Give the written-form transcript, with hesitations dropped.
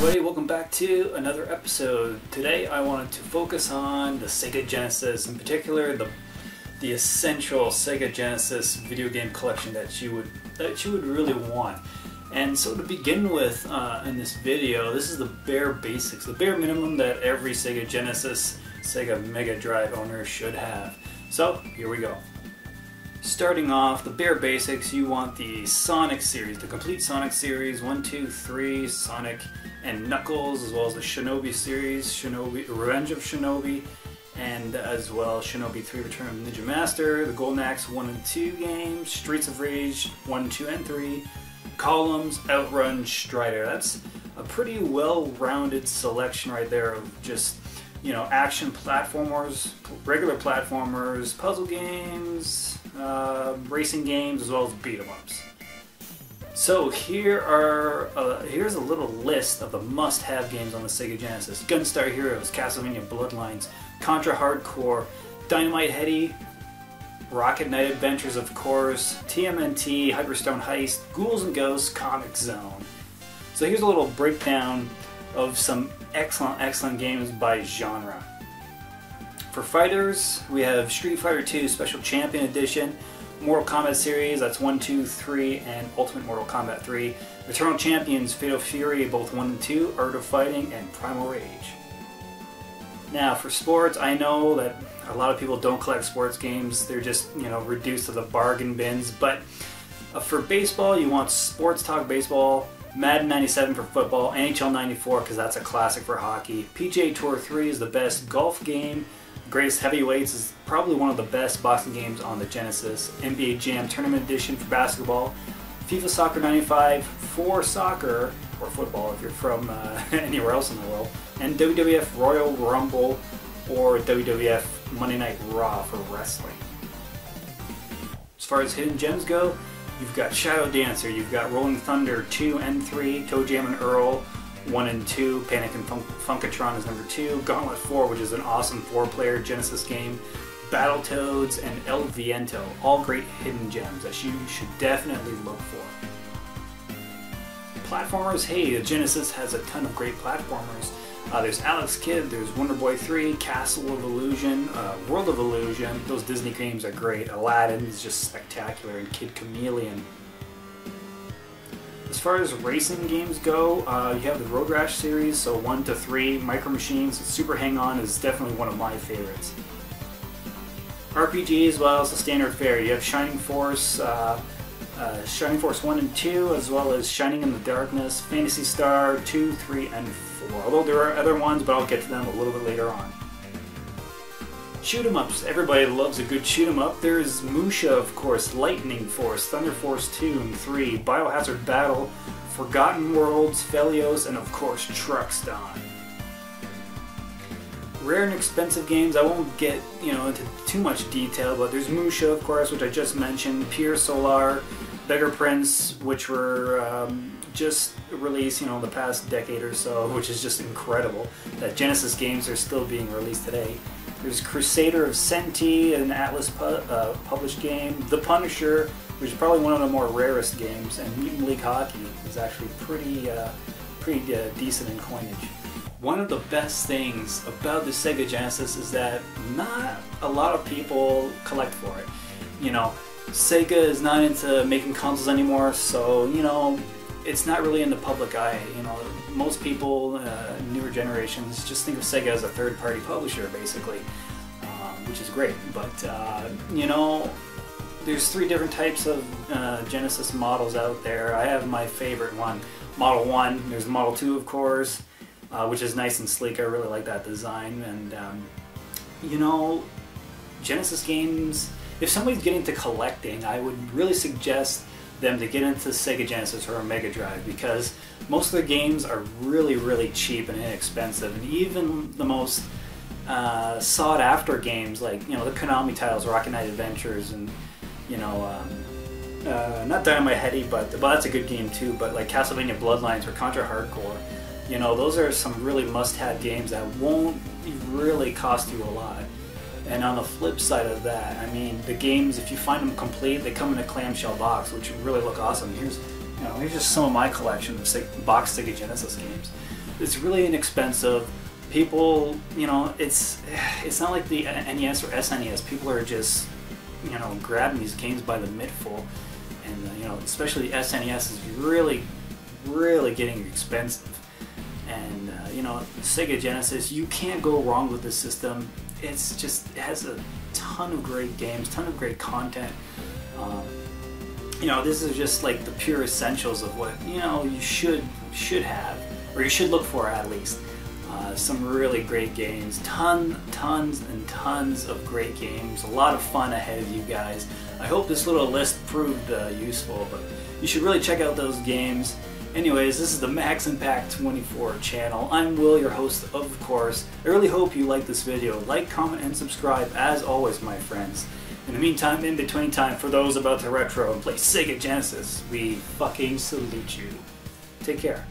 everybody, welcome back to another episode. Today I wanted to focus on the Sega Genesis, in particular the essential Sega Genesis video game collection that you would really want. And so to begin with in this video, this is the bare basics, the bare minimum that every Sega Genesis, Sega Mega Drive owner should have. So here we go. Starting off, the bare basics, you want the Sonic series, the complete Sonic series, 1, 2, 3, Sonic and Knuckles, as well as the Shinobi series, Shinobi, Revenge of Shinobi, and as well Shinobi 3 Return of the Ninja Master, the Golden Axe 1 and 2 games, Streets of Rage 1, 2, and 3, Columns, Outrun, Strider. That's a pretty well-rounded selection right there of just, you know, action platformers, regular platformers, puzzle games, racing games, as well as beat-em-ups. So here's a little list of the must-have games on the Sega Genesis: Gunstar Heroes, Castlevania Bloodlines, Contra Hard Corps, Dynamite Headdy, Rocket Knight Adventures, of course, TMNT, Hyperstone Heist, Ghouls and Ghosts, Comic Zone. So here's a little breakdown of some excellent games by genre. For fighters, we have Street Fighter 2 Special Champion Edition, Mortal Kombat series, that's 1, 2, 3, and Ultimate Mortal Kombat 3, Eternal Champions, Fatal Fury, both 1 and 2, Art of Fighting, and Primal Rage. Now for sports, I know that a lot of people don't collect sports games, they're just, you know, reduced to the bargain bins, but for baseball, you want Sports Talk Baseball, Madden 97 for football, NHL 94 because that's a classic for hockey, PGA Tour 3 is the best golf game, Greatest Heavyweights is probably one of the best boxing games on the Genesis, NBA Jam Tournament Edition for basketball, FIFA Soccer 95 for soccer, or football if you're from anywhere else in the world, and WWF Royal Rumble or WWF Monday Night Raw for wrestling. As far as hidden gems go, you've got Shadow Dancer, you've got Rolling Thunder 2 and 3, Toe Jam and Earl 1 and 2, Panic and Funkatron is number 2, Gauntlet 4, which is an awesome 4-player Genesis game, Battletoads, and El Viento, all great hidden gems that you should definitely look for. Platformers, hey, the Genesis has a ton of great platformers. There's Alex Kidd, there's Wonder Boy 3, Castle of Illusion, World of Illusion, those Disney games are great, Aladdin is just spectacular, and Kid Chameleon. As far as racing games go, you have the Road Rash series, so 1 to 3, Micro Machines, Super Hang-On is definitely one of my favorites. RPGs, well, it's the standard fare. You have Shining Force 1 and 2, as well as Shining in the Darkness, Phantasy Star 2, 3, and 4. Although there are other ones, but I'll get to them a little bit later on. Shoot 'em ups. Everybody loves a good shoot 'em up. There's Musha, of course, Lightning Force, Thunder Force 2 and 3, Biohazard Battle, Forgotten Worlds, Felios, and of course Truckston. Rare and expensive games, I won't get, you know, into too much detail, but there's Musha, of course, which I just mentioned, Pier Solar, Beggar Prince, which were just released, you know, in the past decade or so, which is just incredible that Genesis games are still being released today. There's Crusader of Senti, an Atlas published game, The Punisher, which is probably one of the more rarest games, and Mutant League Hockey is actually pretty decent in coinage. One of the best things about the Sega Genesis is that not a lot of people collect for it. You know, Sega is not into making consoles anymore, so, you know, it's not really in the public eye. You know, most people, newer generations, just think of Sega as a third-party publisher, basically, which is great. But, you know, there's 3 different types of Genesis models out there. I have my favorite one, Model 1. There's Model 2, of course, which is nice and sleek. I really like that design. And, you know, Genesis games, if somebody's getting into collecting, I would really suggest them to get into Sega Genesis or a Mega Drive, because most of the games are really cheap and inexpensive, and even the most sought after games, like, you know, the Konami titles, Rocket Knight Adventures, and, you know, not Dynamite Headdy, but that's a good game too, but like Castlevania Bloodlines or Contra Hard Corps, you know, those are some really must-have games that won't really cost you a lot. And on the flip side of that, I mean, the games, if you find them complete, they come in a clamshell box, which really look awesome. Here's just some of my collection of box Sega Genesis games. It's really inexpensive. People, you know, it's not like the NES or SNES. People are just, you know, grabbing these games by the midful, and you know, especially the SNES is really getting expensive. And you know, Sega Genesis, you can't go wrong with this system. It has a ton of great games, ton of great content. You know, this is just like the pure essentials of what, you know, you should have, or you should look for at least. Some really great games, tons and tons of great games, a lot of fun ahead of you guys. I hope this little list proved useful, but you should really check out those games. Anyways, this is the Max Impact 24 channel. I'm Will, your host, of course. I really hope you like this video. Like, comment, and subscribe as always, my friends. In the meantime, in between time, for those about to retro and play Sega Genesis, we fucking salute you. Take care.